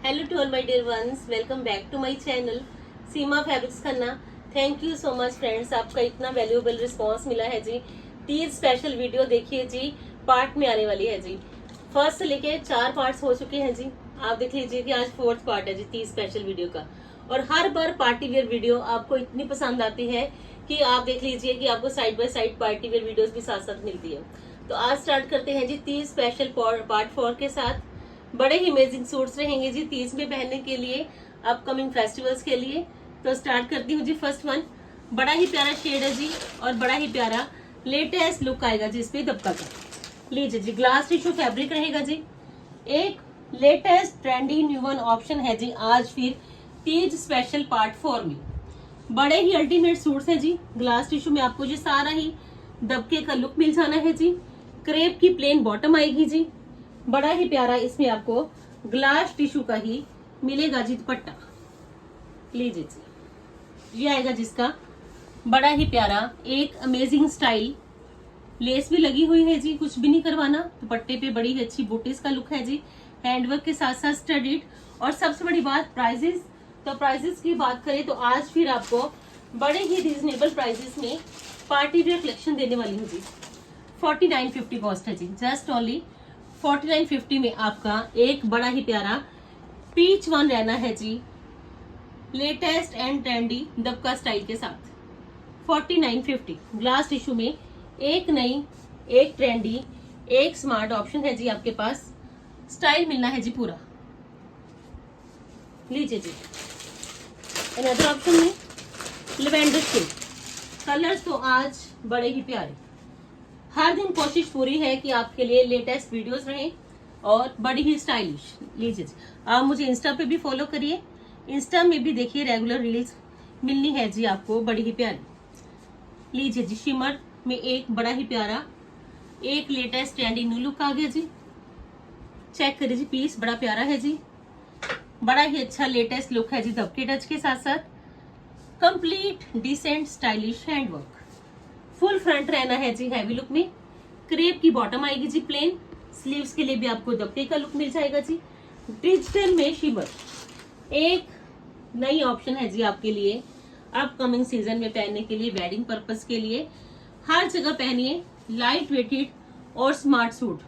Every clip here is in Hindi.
Hello to all my dear ones, welcome back to my channel Seema fabrics Khanna. Thank you so much friends, आपका इतना वैल्यूएबल रिस्पांस मिला है जी। तीज स्पेशल वीडियो देखिए जी, पार्ट में आने वाली है जी। फर्स्ट से लेके 4 पार्ट्स हो चुके हैं जी। आप देख लीजिए कि आज 4th पार्ट है जी तीज स्पेशल वीडियो का। और हर बार पार्टी वेयर वीडियो आपको इतनी पसंद आती है कि आप देख लीजिए कि आपको side by side party wear videos भी साथ साथ मिलती है। तो आज स्टार्ट करते हैं जी तीज स्पेशल पार्ट 4 के साथ। बड़े ही अमेजिंग सूट्स रहेंगे जी तीज में पहनने के लिए, अपकमिंग फेस्टिवल्स के लिए। तो स्टार्ट करती हूँ जी। फर्स्ट वन बड़ा ही प्यारा शेड है जी और बड़ा ही प्यारा लेटेस्ट लुक आएगा जी इसपे दबका का। लीजिए जी, ग्लास टिश्यू फैब्रिक रहेगा जी। एक latest trendy new one option है जी आज फिर तीज स्पेशल पार्ट 4 में। बड़े ही अल्टीमेट सूट्स है जी। ग्लास टिश्यू में आपको जी सारा ही दबके का लुक मिल जाना है जी। क्रेप की प्लेन बॉटम आएगी जी। बड़ा ही प्यारा इसमें आपको ग्लास टिश्यू का ही मिलेगा जी दुपट्टा। लीजिए जी, ये आएगा जिसका बड़ा ही प्यारा एक अमेजिंग स्टाइल। लेस भी लगी हुई है जी, कुछ भी नहीं करवाना। दुपट्टे पे बड़ी ही अच्छी बूटीज का लुक है जी, हैंडवर्क के साथ साथ स्टडीड। और सबसे बड़ी बात प्राइजेस। तो प्राइजेस की बात करें तो आज फिर आपको बड़े ही रीजनेबल प्राइजेस में पार्टी वेयर कलेक्शन देने वाली हूँ जी। 4950 कॉस्ट है जी, जस्ट ओनली 4950 में आपका एक बड़ा ही प्यारा पीच वन रहना है जी, लेटेस्ट एंड ट्रेंडी दबका स्टाइल के साथ। 4950 ग्लास टिश्यू में एक नई, एक ट्रेंडी, एक स्मार्ट ऑप्शन है जी आपके पास। स्टाइल मिलना है जी पूरा। लीजिए जी, अनदर ऑप्शन में लेवेंडर शेड। कलर्स तो आज बड़े ही प्यारे। हर दिन कोशिश पूरी है कि आपके लिए लेटेस्ट वीडियोस रहें और बड़ी ही स्टाइलिश। लीजिए आप मुझे इंस्टा पे भी फॉलो करिए, इंस्टा में भी देखिए रेगुलर रील्स मिलनी है जी आपको बड़ी ही प्यारी। लीजिए जी, शिमर में एक बड़ा ही प्यारा एक लेटेस्ट ट्रेंडी न्यू लुक आ गया जी। चेक करिए जी, पीस बड़ा प्यारा है जी। बड़ा ही अच्छा लेटेस्ट लुक है जी दबके टच के साथ साथ। Complete decent stylish handwork. Full front रहना है जी हैवी लुक में। क्रेप की बॉटम आएगी जी प्लेन। स्लीव्स के लिए भी आपको दबके का लुक मिल जाएगा जी। डिजिटल में शिमर एक नई ऑप्शन है जी आपके लिए अपकमिंग सीजन में पहनने के लिए, वेडिंग पर्पस के लिए हर जगह पहनिए। लाइट वेटेड और स्मार्ट सूट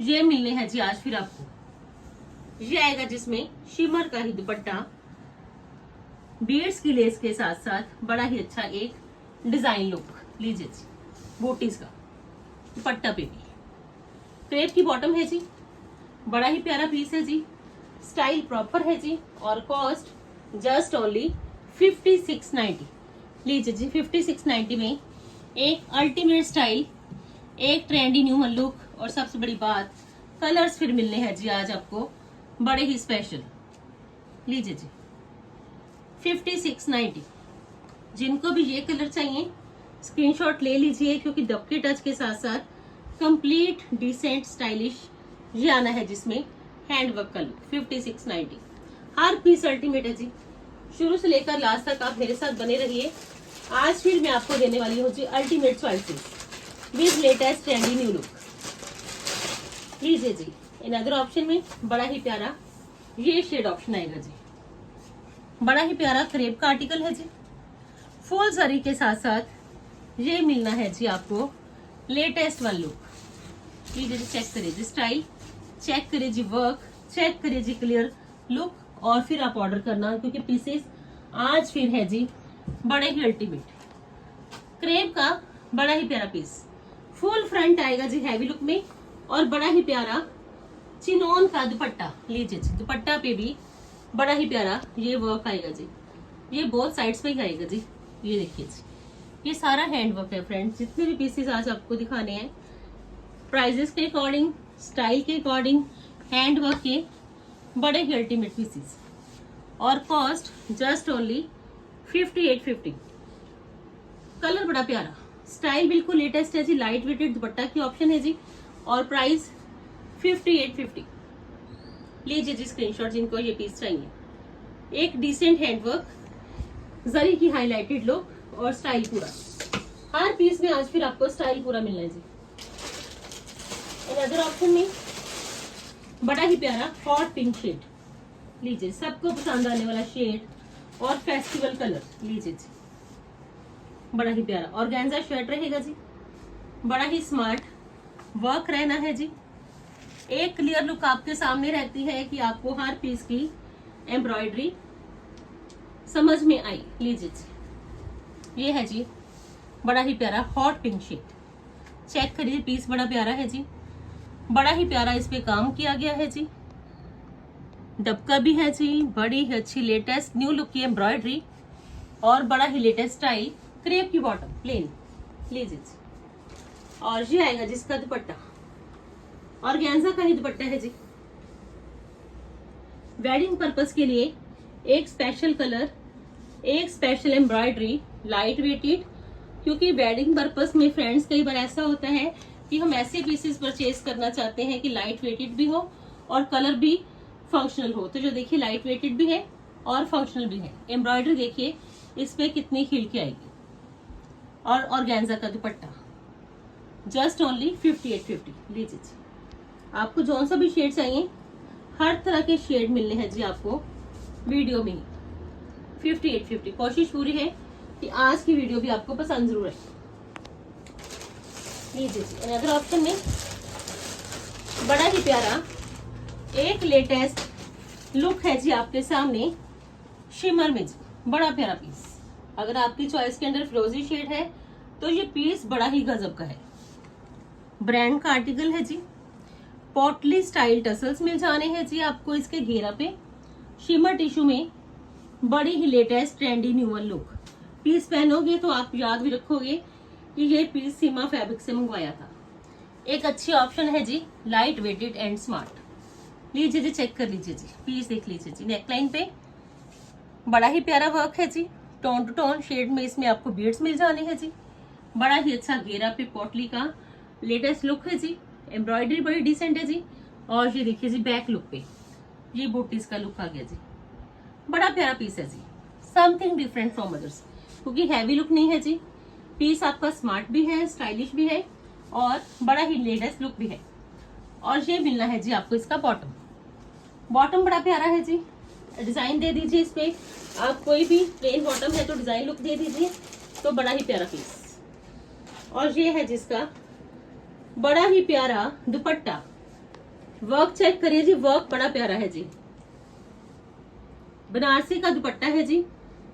ये मिलने हैं जी आज फिर आपको। ये आएगा जिसमें शिमर का ही दुपट्टा, बीड्स की लेस के साथ साथ बड़ा ही अच्छा एक डिजाइन लुक। लीजिए जी, बूटीज का दुपट्टा पे भी क्रेप की बॉटम है जी। बड़ा ही प्यारा पीस है जी, स्टाइल प्रॉपर है जी। और कॉस्ट जस्ट ओनली 5690। लीजिए जी, 5690 में एक अल्टीमेट स्टाइल, एक ट्रेंडी न्यू लुक और सबसे बड़ी बात कलर्स फिर मिलने हैं जी आज आपको बड़े ही स्पेशल। लीजिए जी, 5690। जिनको भी ये कलर चाहिए स्क्रीनशॉट ले लीजिए, क्योंकि दबके टच के साथ साथ कंप्लीट डिसेंट स्टाइलिश ये आना है जिसमें हैंडवर्क का लुक। 5690 हर पीस अल्टीमेट है जी। शुरू से लेकर लास्ट तक आप मेरे साथ बने रहिए। आज फिर मैं आपको देने वाली हूँ जी ultimate choices with latest trendy new look. लीजिए जी, अनदर ऑप्शन में बड़ा ही प्यारा ये शेड ऑप्शन आएगा जी। बड़ा ही प्यारा क्रेप का आर्टिकल है जी। फुल जरी के साथ साथ ये मिलना है जी आपको लेटेस्ट वन लुक। लीजिए जी, चेक करिए जी स्टाइल, चेक करिए जी वर्क, चेक करिए जी क्लियर लुक और फिर आप ऑर्डर करना, क्योंकि पीसेस आज फिर है जी बड़े ही अल्टीमेट। क्रेप का बड़ा ही प्यारा पीस, फुल फ्रंट आएगा जी हैवी लुक में और बड़ा ही प्यारा चिनोन का दुपट्टा। लीजिए जी, दुपट्टा पे भी बड़ा ही प्यारा ये वर्क आएगा जी। ये बोथ साइड्स पे ही आएगा जी। ये देखिए जी, ये सारा हैंडवर्क है फ्रेंड्स। जितने भी पीसेस आज आपको दिखाने हैं प्राइजेस के अकॉर्डिंग, स्टाइल के अकॉर्डिंग, हैंडवर्क के बड़े ही अल्टीमेट पीसेस। और कॉस्ट जस्ट ओनली 5850। कलर बड़ा प्यारा, स्टाइल बिल्कुल लेटेस्ट है जी। लाइट वेटेड दुपट्टा की ऑप्शन है जी और प्राइस 5850। लीजिए जी स्क्रीनशॉट जिनको ये पीस चाहिए। एक डिसेंट हैंडवर्क, जरी की हाईलाइटेड लुक और स्टाइल पूरा। हर पीस में आज फिर आपको स्टाइल पूरा मिलना है जी। अनदर ऑप्शन में बड़ा ही प्यारा हॉट पिंक शेड। लीजिए, सबको पसंद आने वाला शेड और फेस्टिवल कलर। लीजिए जी, बड़ा ही प्यारा ऑर्गेन्जा शर्ट रहेगा जी, बड़ा ही स्मार्ट वर्क रहना है जी। एक क्लियर लुक आपके सामने रहती है कि आपको हर पीस की एम्ब्रॉयडरी समझ में आई। लीजिए जी, ये है जी बड़ा ही प्यारा हॉट पिंक शेड। चेक करिए, पीस बड़ा प्यारा है जी, बड़ा ही प्यारा इस पे काम किया गया है जी। दबका भी है जी, बड़ी ही अच्छी लेटेस्ट न्यू लुक की एम्ब्रॉयडरी और बड़ा ही लेटेस्ट स्टाइल। क्रेप की बॉटम प्लेन। लीजिए जी, और ये आएगा जिसका दुपट्टा ऑर्गेन्जा का ही दुपट्टा है जी। वेडिंग पर्पस के लिए एक स्पेशल कलर, एक स्पेशल एम्ब्रॉयडरी, लाइट वेटेड, क्योंकि वेडिंग पर्पस में फ्रेंड्स कई बार ऐसा होता है कि हम ऐसे पीसेस परचेज करना चाहते हैं कि लाइट वेटेड भी हो और कलर भी फंक्शनल हो। तो जो देखिए लाइट वेटेड भी है और फंक्शनल भी है। एम्ब्रॉयडरी देखिए इस पे कितनी खिल के आएगी और ऑर्गेन्जा का दुपट्टा जस्ट ओनली 5850। लीजिए जी, आपको जौन सा भी शेड चाहिए हर तरह के शेड मिलने हैं जी आपको वीडियो में ही। 5850। कोशिश पूरी है कि आज की वीडियो भी आपको पसंद जरूर है। लीजिए जी, अनदर ऑप्शन में बड़ा ही प्यारा एक लेटेस्ट लुक है जी आपके सामने शिमर में जी, बड़ा प्यारा पीस। अगर आपकी चॉइस के अंदर फिरोजी शेड है तो ये पीस बड़ा ही गजब का है। ब्रांड का आर्टिकल है जी, पॉटली स्टाइल टसल्स मिल जाने हैं जी आपको इसके घेरा पे। शिमर टिश्यू में बड़ी ही latest trendy newer look. Piece पहनोगे तो आप याद भी रखोगे कि ये पीस सीमा फैब्रिक से मंगवाया था। एक अच्छी ऑप्शन है जी, लाइट वेटेड एंड स्मार्ट। लीजिए जी, चेक कर लीजिए जी, पीस देख लीजिए जी। नेकलाइन पे बड़ा ही प्यारा वर्क है जी, टोन टू टोन शेड में इसमें आपको बीड्स मिल जाने हैं जी। बड़ा ही अच्छा घेरा पे पॉटली का लेटेस्ट लुक है जी। एम्ब्रॉयडरी बड़ी डिसेंट है जी। और ये देखिए जी बैक लुक पे ये बूटीज का लुक आ गया जी, बड़ा प्यारा पीस है जी। समथिंग डिफरेंट फ्रॉम अदर्स, क्योंकि हैवी लुक नहीं है जी। पीस आपका स्मार्ट भी है, स्टाइलिश भी है और बड़ा ही लेटेस्ट लुक भी है। और ये मिलना है जी आपको इसका बॉटम। बॉटम बड़ा प्यारा है जी, डिजाइन दे दीजिए इस पे। आप कोई भी प्लेन बॉटम है तो डिजाइन लुक दे दीजिए, तो बड़ा ही प्यारा पीस। और ये है जिसका बड़ा ही प्यारा दुपट्टा। वर्क चेक करिए जी, वर्क बड़ा प्यारा है जी। बनारसी का दुपट्टा है जी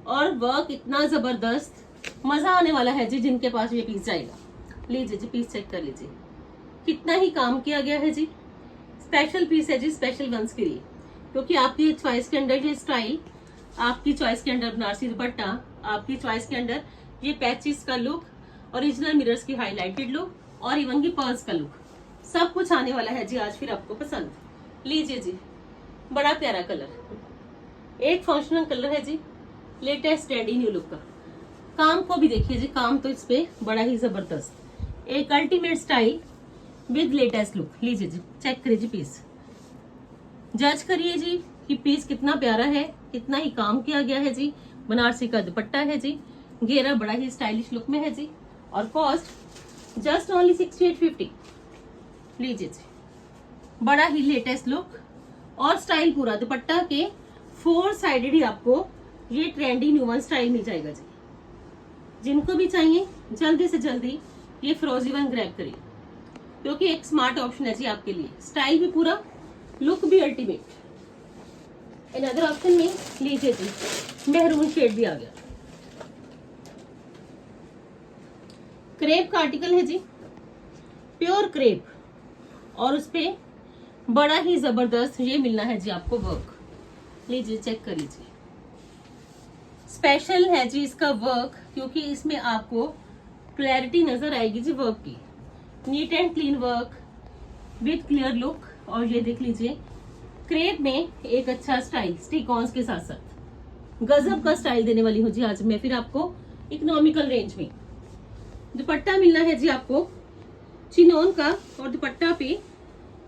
और वर्क इतना जबरदस्त, मजा आने वाला है जी जिनके पास ये पीस जाएगा। लीजिए जी, पीस चेक कर लीजिए, कितना ही काम किया गया है जी। स्पेशल पीस है जी, स्पेशल वंस के लिए, क्योंकि आपकी चॉइस के अंदर ये स्टाइल, आपकी चॉइस के अंदर बनारसी दुपट्टा, आपकी चॉइस के अंदर ये पैचेस का लुक, ओरिजिनल मिरर्स की हाईलाइटेड लुक और इवन की पर्ल्स का लुक, सब कुछ आने वाला है जी आज फिर आपको पसंद। लीजिए जी, बड़ा प्यारा कलर, एक फंक्शनल कलर है जी, लेटेस्ट ट्रेंडी न्यू लुक का। काम को भी देखिए जी, काम तो इस पे बड़ा ही जबरदस्त, एक ultimate style with latest look. लीजिए जी, चेक करिए जी, पीस जज करिए जी कि पीस कितना प्यारा है, कितना ही काम किया गया है जी। बनारसी का दुपट्टा है जी, घेरा बड़ा ही स्टाइलिश लुक में है जी और कॉस्ट जस्ट ओनली 6850। लीजिए जी, बड़ा ही लेटेस्ट लुक और स्टाइल पूरा दुपट्टा के 4 साइडेड ही आपको ये ट्रेंडी न्यूवन स्टाइल मिल जाएगा जी। जिनको भी चाहिए जल्दी से जल्दी ये फिरोजी वन ग्रैब करिए, क्योंकि एक स्मार्ट ऑप्शन है जी आपके लिए। स्टाइल भी पूरा, लुक भी अल्टीमेट। अनदर ऑप्शन में लीजिए जी, मेहरून शेड भी आ गया। क्रेप का आर्टिकल है जी, प्योर क्रेप, और उस पे बड़ा ही जबरदस्त ये मिलना है जी आपको वर्क। लीजिए, चेक कर लीजिए, स्पेशल है जी इसका वर्क, क्योंकि इसमें आपको क्लैरिटी नजर आएगी जी वर्क की। Neat and clean work with clear look. और ये देख लीजिए, क्रेप में एक अच्छा स्टाइल स्टिकॉन्स के साथ साथ गजब का स्टाइल देने वाली हूँ जी आज मैं फिर आपको इकोनॉमिकल रेंज में। दुपट्टा मिलना है जी आपको चिनोन का, और दुपट्टा पे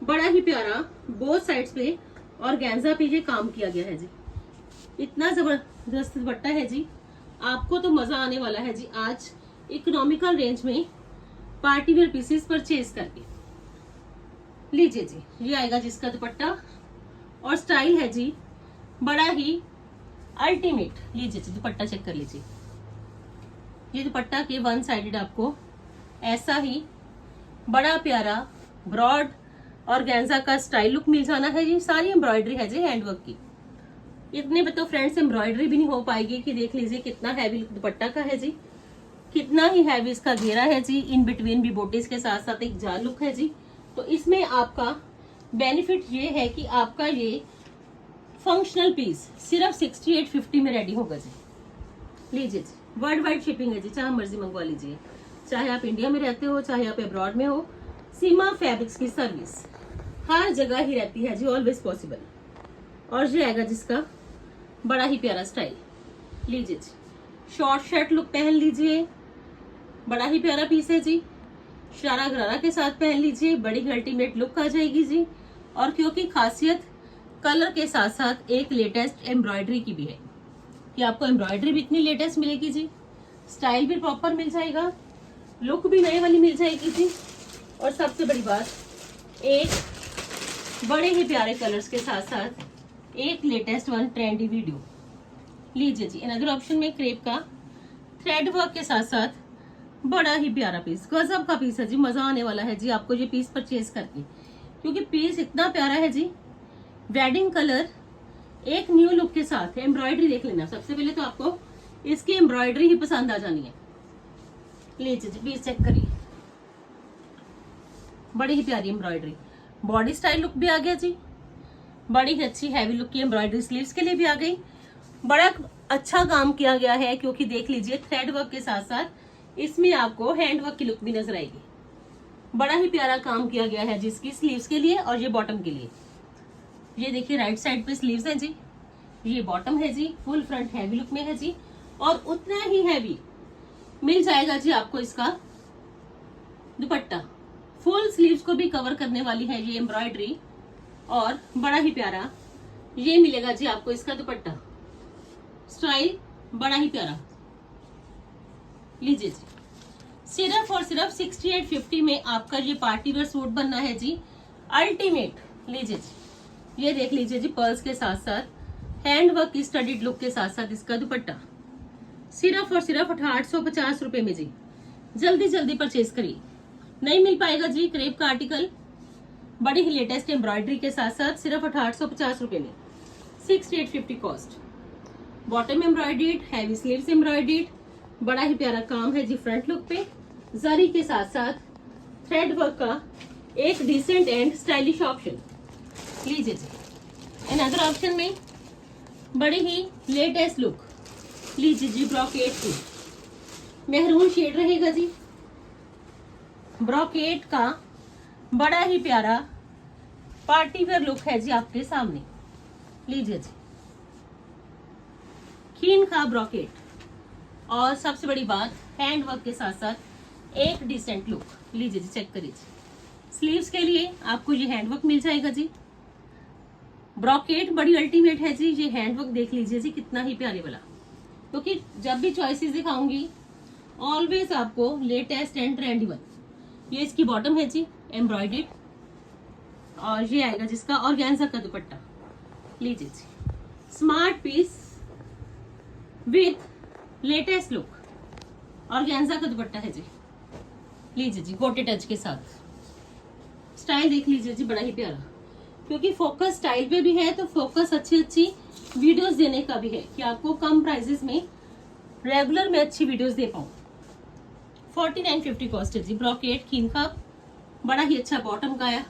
बड़ा ही प्यारा बोथ साइड्स पे ऑर्गेन्जा पे ये काम किया गया है जी। इतना जबरदस्त दुपट्टा है जी, आपको तो मजा आने वाला है जी आज इकोनॉमिकल रेंज में पार्टी वेयर पीसेस परचेज करके। लीजिए जी, ये आएगा जिसका दुपट्टा और स्टाइल है जी बड़ा ही अल्टीमेट। लीजिए जी दुपट्टा चेक कर लीजिए, ये दुपट्टा के वन साइडेड आपको ऐसा ही बड़ा प्यारा ब्रॉड ऑर्गेन्जा का स्टाइल लुक मिल जाना है जी। सारी एम्ब्रॉयडरी है जी हैंडवर्क की। इतने में तो फ्रेंड्स एम्ब्रॉयडरी भी नहीं हो पाएगी कि देख लीजिए कितना हैवी दुपट्टा का है जी, कितना ही हैवी इसका घेरा है जी। इन बिटवीन भी बोटीज के साथ साथ एक जाल लुक है जी। तो इसमें आपका बेनिफिट ये है कि आपका ये फंक्शनल पीस सिर्फ 6850 में रेडी होगा जी। लीजिए जी, वर्ल्ड वाइड शिपिंग है जी, चाहे मर्जी मंगवा लीजिए, चाहे आप इंडिया में रहते हो चाहे आप अब्रॉड में हो। सीमा फैब्रिक्स की सर्विस हर जगह ही रहती है जी, ऑलवेज पॉसिबल। और ये आएगा जिसका बड़ा ही प्यारा स्टाइल। लीजिए जी, शॉर्ट शर्ट लुक पहन लीजिए, बड़ा ही प्यारा पीस है जी। शरारा गरारा के साथ पहन लीजिए, बड़ी ही अल्टीमेट लुक आ जाएगी जी। और क्योंकि खासियत कलर के साथ साथ एक लेटेस्ट एम्ब्रॉयडरी की भी है कि आपको एम्ब्रॉयडरी भी इतनी लेटेस्ट मिलेगी जी, स्टाइल भी प्रॉपर मिल जाएगा, लुक भी नई वाली मिल जाएगी जी। और सबसे बड़ी बात, एक बड़े ही प्यारे कलर्स के साथ साथ एक लेटेस्ट वन ट्रेंडी वीडियो। लीजिए जी, अनदर ऑप्शन में क्रेप का थ्रेड वर्क के साथ साथ बड़ा ही प्यारा पीस, गजब का पीस है जी, मजा आने वाला है जी आपको ये पीस परचेज करके, क्योंकि पीस इतना प्यारा है जी। वेडिंग कलर एक न्यू लुक के साथ एम्ब्रॉयडरी देख लेना। सबसे पहले तो आपको इसकी एम्ब्रॉयडरी ही पसंद आ जानी है। लीजिए जी, पीस चेक करिए, बड़ी ही प्यारी एम्ब्रॉयडरी, बॉडी स्टाइल लुक भी आ गया जी, बड़ी ही अच्छी हैवी लुक की एम्ब्रॉयडरी स्लीव्स के लिए भी आ गई। बड़ा अच्छा काम किया गया है क्योंकि देख लीजिए थ्रेड वर्क के साथ साथ इसमें आपको हैंड वर्क की लुक भी नजर आएगी। बड़ा ही प्यारा काम किया गया है जिसकी स्लीव्स के लिए और ये बॉटम के लिए। ये देखिए राइट साइड पे स्लीव्स है जी, ये बॉटम है जी, फुल फ्रंट हैवी लुक में है जी। और उतना ही हैवी मिल जाएगा जी आपको इसका दुपट्टा, फुल स्लीव्स को भी कवर करने वाली है ये एम्ब्रॉयडरी। और बड़ा ही प्यारा ये मिलेगा जी आपको इसका दुपट्टा, स्टाइल बड़ा ही प्यारा। लीजिए जी, सिर्फ और सिर्फ 6850 में आपका ये पार्टी वेयर सूट बनना है जी, अल्टीमेट। लीजिए जी, ये देख लीजिए जी, पर्ल्स के साथ साथ हैंड वर्क की स्टडीड लुक के साथ साथ इसका दुपट्टा सिर्फ और सिर्फ 850 रुपए में जी। जल्दी जल्दी परचेज करिए, नहीं मिल पाएगा जी क्रेप का आर्टिकल बड़ी ही लेटेस्ट एम्ब्रॉयडरी के साथ साथ सिर्फ 850 रुपए में, 6850 cost. Bottom embroidered, heavy sleeves embroidered, बड़ा ही प्यारा काम है जी फ्रंट लुक पे, जरी के साथ साथ थ्रेड वर्क का एक डिसेंट एंड स्टाइलिश ऑप्शन। लीजिए जी, अनदर ऑप्शन में बड़ी ही लेटेस्ट लुक। लीजिए जी, ब्रोकेट की मेहरून शेड रहेगा जी, ब्रोकेट का बड़ा ही प्यारा पार्टी वेयर लुक है जी आपके सामने। लीजिए जी, खीन का ब्रोकेट और सबसे बड़ी बात हैंड वर्क के साथ साथ एक डिसेंट लुक। लीजिए जी, चेक करिए, स्लीव्स के लिए आपको ये हैंड वर्क मिल जाएगा जी। ब्रोकेट बड़ी अल्टीमेट है जी, ये हैंड वर्क देख लीजिए जी कितना ही प्यारे वाला, क्योंकि जब भी चॉइसेस दिखाऊंगी ऑलवेज आपको लेटेस्ट एंड ट्रेंडी वन। ये इसकी बॉटम है जी एम्ब्रॉयडर्ड, और ये आएगा जिसका ऑर्गेन्जा का दुपट्टा। लीजिए जी, smart piece with latest look, organza का दुपट्टा है जी। लीजिए जी, गोटे टच के साथ स्टाइल देख लीजिए जी, बड़ा ही प्यारा, क्योंकि फोकस स्टाइल पे भी है तो फोकस अच्छी अच्छी वीडियोस देने का भी है कि आपको कम प्राइसेस में रेगुलर में अच्छी वीडियोस दे पाऊं। 4950 कॉस्ट है जी। ब्रोकेट खीन का बड़ा ही अच्छा बॉटम का है,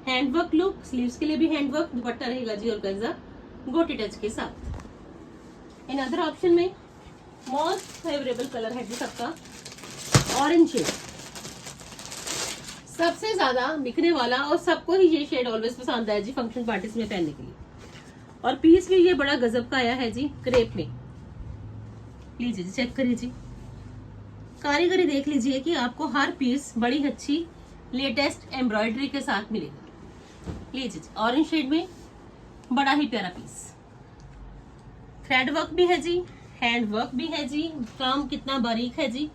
हैंडवर्क लुक, स्लीव्स के लिए भी हैंडवर्क, दुपट्टा रहेगा जी ऑर्गेन्जा गोटे टच के साथ। इन अदर ऑप्शन में मोस्ट फेवरेबल कलर है जी सबका ऑरेंज शेड, सबसे ज्यादा बिकने वाला और सबको ही ये शेड ऑलवेज पसंद आया जी फंक्शन पार्टीज में पहनने के लिए। और पीस भी ये बड़ा गजब का आया है जी क्रेप में। लीजिए जी, चेक करिए जी, कारीगरी देख लीजिए कि आपको हर पीस बड़ी अच्छी लेटेस्ट एम्ब्रॉयडरी के साथ मिलेगा। लीजिए जी, ऑरेंज शेड में बड़ा ही प्यारा पीस, थ्रेड वर्क भी है जी, हैंड वर्क भी है जी, काम कितना बारीक है जी,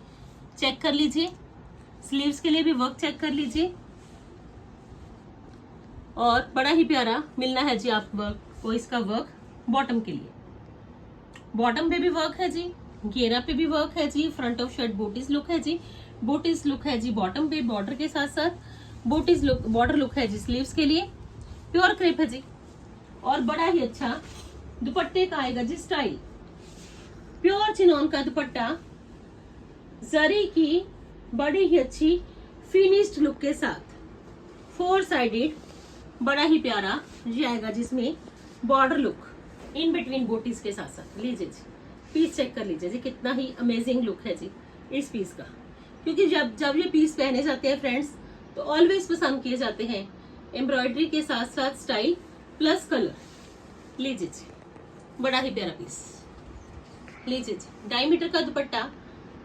चेक कर लीजिए। स्लीव्स के लिए भी वर्क चेक कर लीजिए, और बड़ा ही प्यारा मिलना है जी आप वर्क को, इसका वर्क बॉटम के लिए, बॉटम पे भी वर्क है जी, घेरा पे भी वर्क है जी, फ्रंट ऑफ शर्ट बूटीज लुक है जी, बूटीज लुक है जी बॉटम पे बॉर्डर के साथ साथ, बूटीज लुक बॉर्डर लुक है जी स्लीव्स के लिए, प्योर क्रेप है जी। और बड़ा ही अच्छा दुपट्टे का आएगा जी स्टाइल, प्योर चिनॉन का दुपट्टा जरी की बड़ी ही अच्छी फिनिश्ड लुक के साथ, 4 साइडेड बड़ा ही प्यारा ये आएगा जिसमें border look in between booties के साथ साथ। लीजिए जी पीस चेक कर लीजिए जी, कितना ही अमेजिंग लुक है जी इस पीस का, क्योंकि जब जब ये पीस पहने जाते हैं फ्रेंड्स तो ऑलवेज पसंद किए जाते हैं एम्ब्रॉयडरी के साथ साथ स्टाइल प्लस कलर। लीजिए जी बड़ा ही प्यारा पीस, लीजिए जी 2.5 मीटर का दुपट्टा,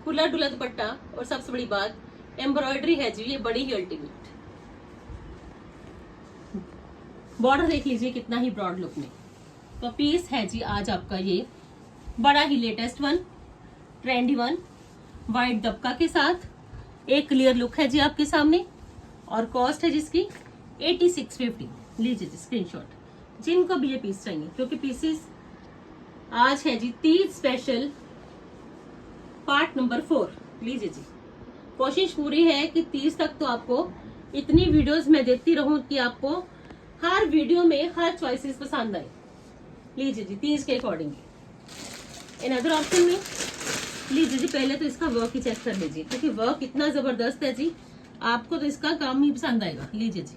खुला डुला दुपट्टा, और सबसे बड़ी बात एम्ब्रॉयडरी है जी ये बड़ी ही अल्टीमेट। बॉर्डर देख लीजिए कितना ही ब्रॉड लुक में, तो पीस है जी आज आपका ये बड़ा ही latest one, trendy one, white दबका के साथ एक क्लियर लुक है जी आपके सामने, और कॉस्ट है जिसकी 8650। लीजिए जी स्क्रीनशॉट जिनको भी ये पीस चाहिए, क्योंकि पीसेस आज है जी तीज स्पेशल पार्ट नंबर 4। लीजिए जी कोशिश पूरी है कि 30 तक तो आपको इतनी वीडियोस मैं देती रहूं कि आपको हर वीडियो में हर चॉइसेस पसंद आए। लीजिए जी 30 के अकॉर्डिंग। इन अदर ऑप्शन में लीजिए जी पहले तो इसका वर्क ही चेक कर लीजिए, क्योंकि वर्क इतना जबरदस्त है जी, आपको तो इसका काम ही पसंद आएगा। लीजिए जी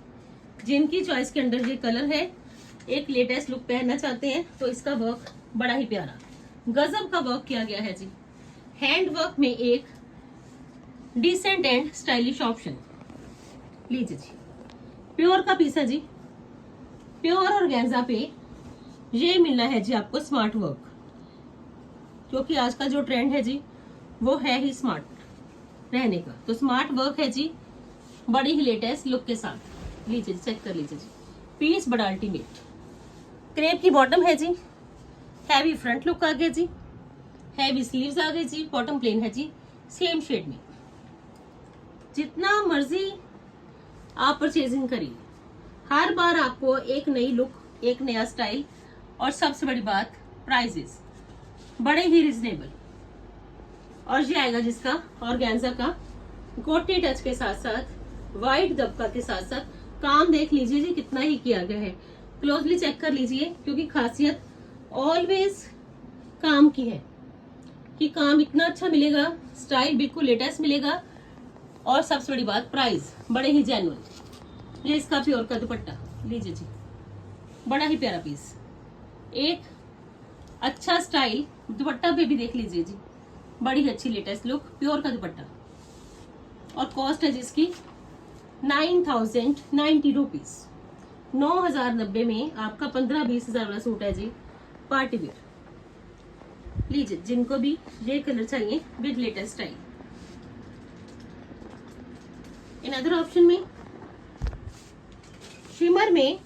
जिनकी चॉइस के अंदर ये कलर है, एक लेटेस्ट लुक पहनना चाहते हैं, तो इसका वर्क बड़ा ही प्यारा गजब का वर्क किया गया है जी, हैंड वर्क में एक डिसेंट एंड स्टाइलिश ऑप्शन। लीजिए जी प्योर का पीस है जी, प्योर ऑर्गेन्जा पे ये मिलना है जी आपको स्मार्ट वर्क, क्योंकि आज का जो ट्रेंड है जी वो है ही स्मार्ट रहने का, तो स्मार्ट वर्क है जी बड़ी ही लेटेस्ट लुक के साथ। लीजिए चेक कर लीजिए जी पीस बड़ा अल्टीमेट, क्रेप की बॉटम है जी, हैवी फ्रंट लुक आ गया जी, हैवी स्लीव्स आ गई जी, बॉटम प्लेन है जी सेम शेड में। जितना मर्जी आप परचेजिंग करिए, हर बार आपको एक नई लुक, एक नया स्टाइल, और सबसे बड़ी बात प्राइजेस बड़े ही रिजनेबल। और ये आएगा जिसका ऑर्गेन्जा का गोटी टच के साथ साथ वाइट दबका के साथ साथ, काम देख लीजिए जी कितना ही किया गया है, क्लोजली चेक कर लीजिए, क्योंकि खासियत ऑलवेज काम की है कि काम इतना अच्छा मिलेगा, स्टाइल बिल्कुल लेटेस्ट मिलेगा, और सबसे बड़ी बात प्राइस बड़े ही जेन्युइन। ये इसका प्योर का दुपट्टा, लीजिए जी बड़ा ही प्यारा पीस, एक अच्छा स्टाइल दुपट्टा पे भी देख लीजिए जी, बड़ी अच्छी लेटेस्ट लुक, प्योर का दुपट्टा, और कॉस्ट है जिसकी 9090 रुपीज। 9090 में आपका 15-20 हजार वाला सूट है जी पार्टी वेयर। लीजिए जिनको भी ये कलर चाहिए with latest style. In other option में शिमर में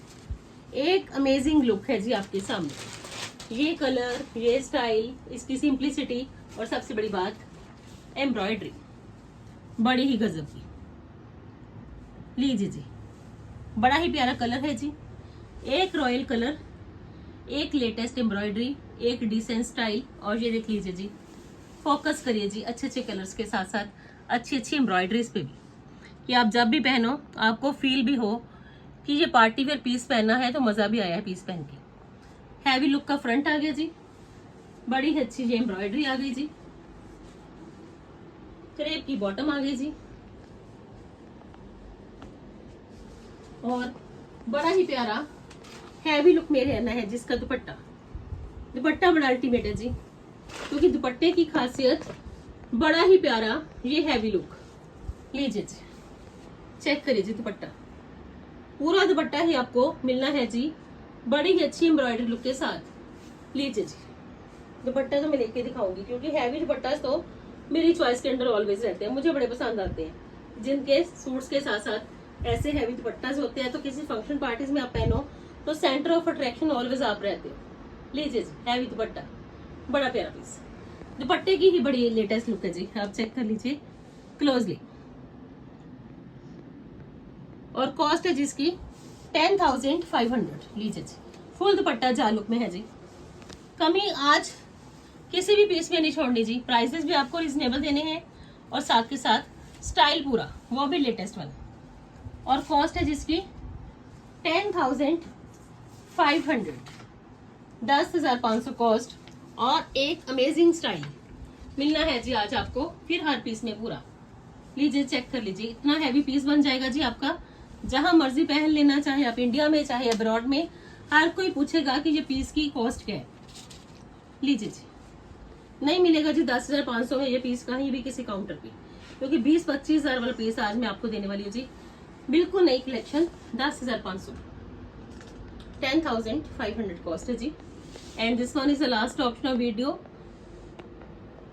एक अमेजिंग लुक है जी आपके सामने, ये कलर, ये स्टाइल, इसकी सिंप्लिसिटी, और सबसे बड़ी बात एम्ब्रॉयडरी बड़ी ही गजब की। लीजिए जी बड़ा ही प्यारा कलर है जी, एक रॉयल कलर, एक लेटेस्ट एम्ब्रॉयडरी, एक डिसेंट स्टाइल, और ये देख लीजिए जी फोकस करिए जी अच्छे अच्छे कलर्स के साथ साथ अच्छी अच्छी एम्ब्रॉयडरीज पे भी, कि आप जब भी पहनो आपको फील भी हो कि ये पार्टी वेयर पीस पहनना है, तो मजा भी आया है पीस पहन के। हैवी लुक का फ्रंट आ गया जी, बड़ी अच्छी ये एम्ब्रॉयडरी आ गई जी, क्रेप की बॉटम आ गई जी, और बड़ा ही प्यारा हैवी लुक में रहना है जिसका दुपट्टा, दुपट्टा बड़ा अल्टीमेट है जी, क्योंकि दुपट्टे की खासियत बड़ा ही प्यारा ये हैवी लुक। लीजिए जी चेक करिए जी दुपट्टा, पूरा दुपट्टा ही आपको मिलना है जी बड़ी ही अच्छी एम्ब्रॉयडरी लुक के साथ। लीजिए जी दुपट्टा तो मैं लेके दिखाऊंगी, क्योंकि हैवी दुपट्टा तो मेरी चॉइस के अंदर ऑलवेज रहते हैं, मुझे बड़े पसंद आते हैं, जिनके सूट्स के साथ साथ ऐसे हैवी दुपट्टाज होते हैं, तो किसी फंक्शन पार्टीज में आप पहनो तो सेंटर ऑफ अट्रैक्शन ऑलवेज आप रहते हो। लीजिए जी हैवी दुपट्टा बड़ा प्यारा पीस, दुपट्टे की ही बड़ी लेटेस्ट लुक है जी, आप चेक कर लीजिए क्लोजली, और कॉस्ट है जिसकी 10,500। लीजिए जी फुल दुपट्टा जाल लुक में है जी, कमी आज किसी भी पीस में नहीं छोड़नी जी। प्राइसेस भी आपको रिजनेबल देने हैं और साथ के साथ स्टाइल पूरा, वो भी लेटेस्ट वाला। और कॉस्ट है जिसकी 10,500, 10,500 कॉस्ट और एक अमेजिंग स्टाइल मिलना है जी आज आपको फिर हर पीस में पूरा। लीजिए चेक कर लीजिए, इतना हैवी पीस बन जाएगा जी आपका, जहां मर्जी पहन लेना, चाहे आप इंडिया में चाहे अब्रॉड में, हर कोई पूछेगा कि ये पीस की कॉस्ट क्या है। लीजिए जी, नहीं मिलेगा जी 10,500 में ये पीस कहीं भी किसी काउंटर पे, क्योंकि 20-25 हजार वाला पीस आज मैं आपको देने वाली हूँ जी। बिल्कुल नई कलेक्शन, 10,500, 10,500 कॉस्ट है जी। And this one is the last option of video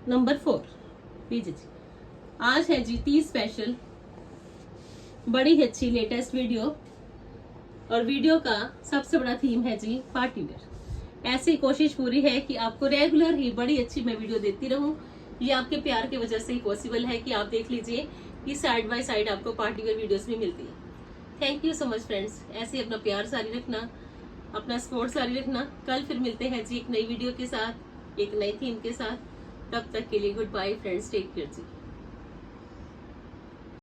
number 4। लीजिए जी, आज है जी तीज स्पेशल, बड़ी ही अच्छी लेटेस्ट वीडियो, और वीडियो का सबसे बड़ा थीम है जी पार्टी वेयर। ऐसी कोशिश पूरी है कि आपको रेगुलर ही बड़ी अच्छी मैं वीडियो देती रहूं। ये आपके प्यार की वजह से ही पॉसिबल है कि आप देख लीजिए कि साइड बाय साइड आपको पार्टी वेयर वीडियोस भी मिलती है। Thank you so much friends, ऐसे ही अपना प्यार जारी रखना, अपना सपोर्ट जारी रखना। कल फिर मिलते हैं जी एक नई वीडियो के साथ, एक नई थीम के साथ। तब तक के लिए goodbye friends, take care जी।